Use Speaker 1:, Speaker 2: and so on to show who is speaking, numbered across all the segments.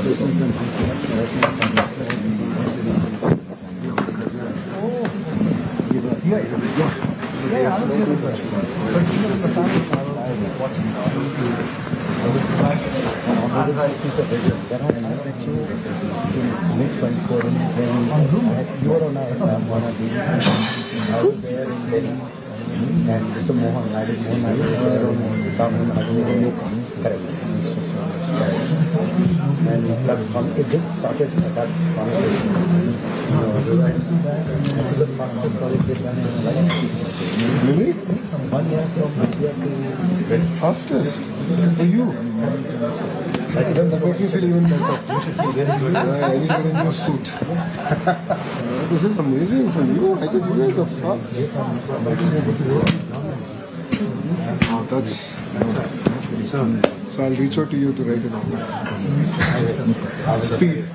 Speaker 1: Oops. And Mr. Mohan, I did and it just started that conversation. This is the fastest project we've done in life.
Speaker 2: Really?
Speaker 1: 1 year from India to
Speaker 2: Fastest? For you? Then that makes me feel even better.
Speaker 1: you should feel very good.
Speaker 2: I need to get a new suit. This is amazing for you. I think you guys are fast. Oh, that's... So I'll reach out to you to write it down. Speed.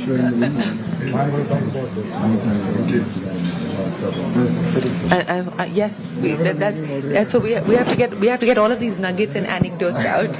Speaker 2: Showing the
Speaker 3: Yes, so we have to get all of these nuggets and anecdotes out.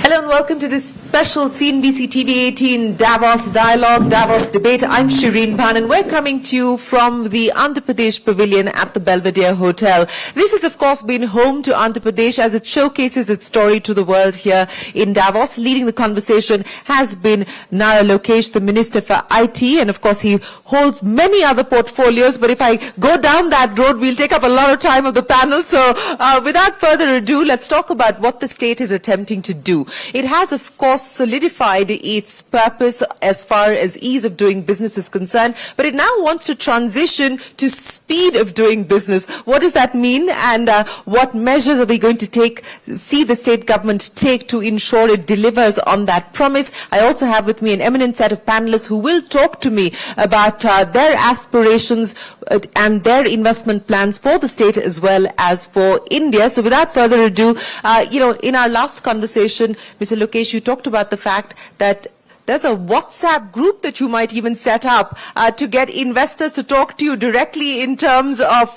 Speaker 3: Hello and welcome to this special CNBC TV 18 Davos Dialogue, Davos Debate. I'm Shireen Bhan and we're coming to you from the Andhra Pradesh Pavilion at the Belvedere Hotel. This has of course been home to Andhra Pradesh as it showcases its story to the world here in Davos. Leading the conversation has been Nara Lokesh, the Minister for IT, and of course he holds many other portfolios, but if I go down that road we'll take up a lot of time of the panel. So without further ado, let's talk about what the state is attempting to do. It has, of course, solidified its purpose as far as ease of doing business is concerned, but it now wants to transition to speed of doing business. What does that mean, and what measures are we going to see the state government take to ensure it delivers on that promise? I also have with me an eminent set of panelists who will talk to me about their aspirations and their investment plans for the state as well as for India. So without further ado, in our last conversation, Mr. Lokesh, you talked about the fact that there's a WhatsApp group that you might even set up to get investors to talk to you directly in terms of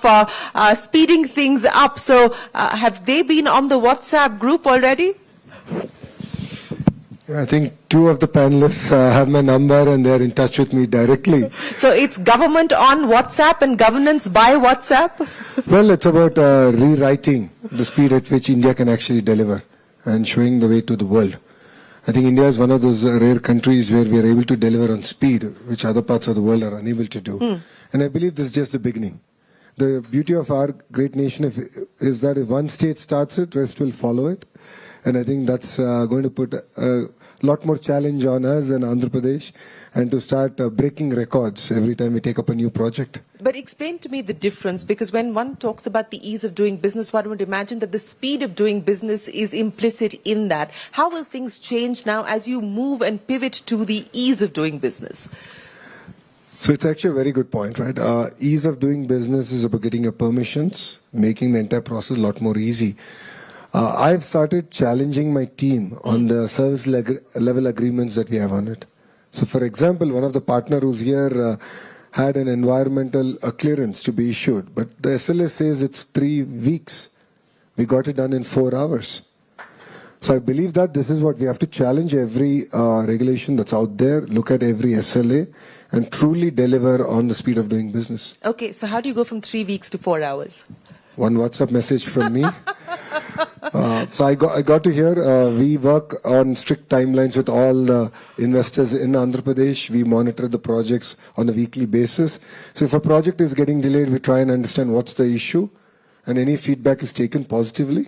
Speaker 3: speeding things up. So have they been on the WhatsApp group already?
Speaker 2: I think two of the panelists have my number and they're in touch with me directly.
Speaker 3: So it's government on WhatsApp and governance by WhatsApp?
Speaker 2: Well, it's about rewriting the speed at which India can actually deliver and showing the way to the world. I think India is one of those rare countries where we are able to deliver on speed, which other parts of the world are unable to do. And I believe this is just the beginning. The beauty of our great nation is that if one state starts it, rest will follow it. And I think that's going to put a lot more challenge on us in Andhra Pradesh and to start breaking records every time we take up a new project.
Speaker 3: But explain to me the difference, because when one talks about the ease of doing business, one would imagine that the speed of doing business is implicit in that. How will things change now as you move and pivot to the ease of doing business?
Speaker 2: So it's actually a very good point, right? Ease of doing business is about getting your permissions, making the entire process a lot more easy. I've started challenging my team on the service level agreements that we have on it. So for example, one of the partner who's here had an environmental clearance to be issued, but the SLA says it's 3 weeks. We got it done in 4 hours. So I believe that this is what we have to challenge every regulation that's out there, look at every SLA and truly deliver on the speed of doing business.
Speaker 3: Okay, so how do you go from 3 weeks to 4 hours?
Speaker 2: One WhatsApp message from me. So I got to hear we work on strict timelines with all the investors in Andhra Pradesh. We monitor the projects on a weekly basis. So if a project is getting delayed, we try and understand what's the issue, and any feedback is taken positively.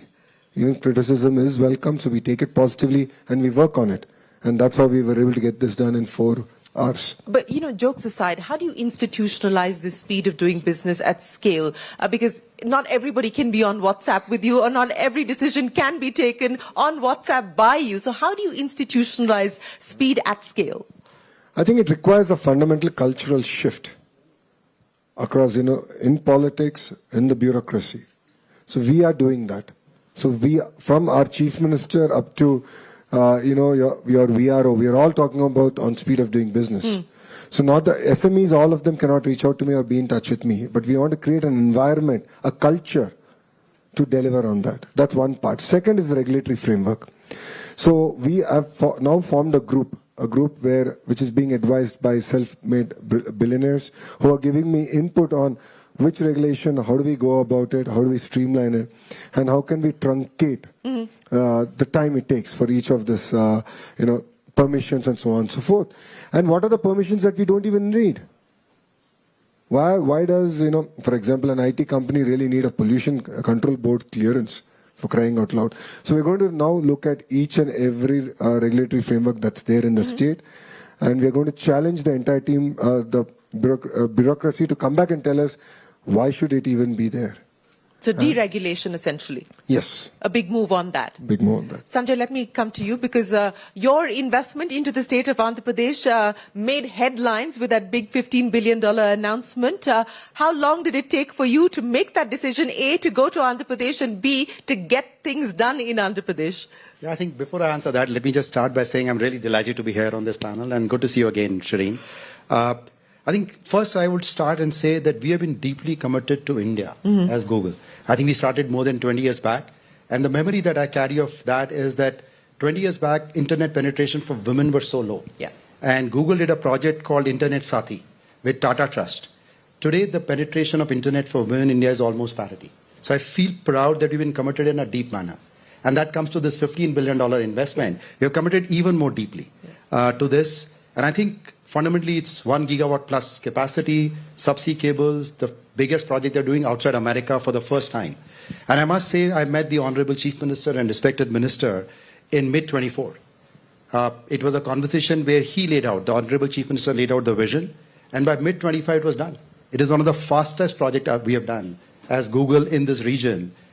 Speaker 2: Even criticism is welcome, so we take it positively and we work on it. And that's how we were able to get this done in 4 hours.
Speaker 3: But, jokes aside, how do you institutionalize the speed of doing business at scale? Because not everybody can be on WhatsApp with you, or not every decision can be taken on WhatsApp by you. So how do you institutionalize speed at scale?
Speaker 2: I think it requires a fundamental cultural shift across, in politics, in the bureaucracy. So we are doing that. So from our chief minister up to your VRO, we are all talking about on speed of doing business. So not the SMEs, all of them cannot reach out to me or be in touch with me, but we want to create an environment, a culture to deliver on that. That's one part. Second is the regulatory framework. So we have now formed a group which is being advised by self-made billionaires who are giving me input on which regulation, how do we go about it, how do we streamline it, and how can we truncate the time it takes for each of this, permissions and so on and so forth. And what are the permissions that we don't even need? Why does, for example, an IT company really need a pollution control board clearance, for crying out loud? So we're going to now look at each and every regulatory framework that's there in the state, and we're going to challenge the entire team, the bureaucracy, to come back and tell us why should it even be there.
Speaker 3: So deregulation, essentially.
Speaker 2: Yes.
Speaker 3: A big move on that.
Speaker 2: Big move on that.
Speaker 3: Sanjay, let me come to you, because your investment into the state of Andhra Pradesh made headlines with that big $15 billion announcement. How long did it take for you to make that decision, A, to go to Andhra Pradesh, and B, to get things done in Andhra Pradesh?
Speaker 4: Yeah, I think before I answer that, let me just start by saying I'm really delighted to be here on this panel, and good to see you again, Shireen. I think first I would start and say that we have been deeply committed to India as Google. I think we started more than 20 years back. And the memory that I carry of that is that 20 years back, internet penetration for women were so low.
Speaker 3: Yeah.
Speaker 4: And Google did a project called Internet Sati with Tata Trust. Today, the penetration of internet for women in India is almost parity. So I feel proud that we've been committed in a deep manner. And that comes to this $15 billion investment. We have committed even more deeply to this. And I think fundamentally, it's 1 gigawatt plus capacity, subsea cables, the biggest project they're doing outside America for the first time. And I must say, I met the Honorable Chief Minister and respected Minister in mid-24. It was a conversation where he laid out, the Honorable Chief Minister laid out the vision, and by mid-25 it was done. It is one of the fastest projects we have done as Google in this region.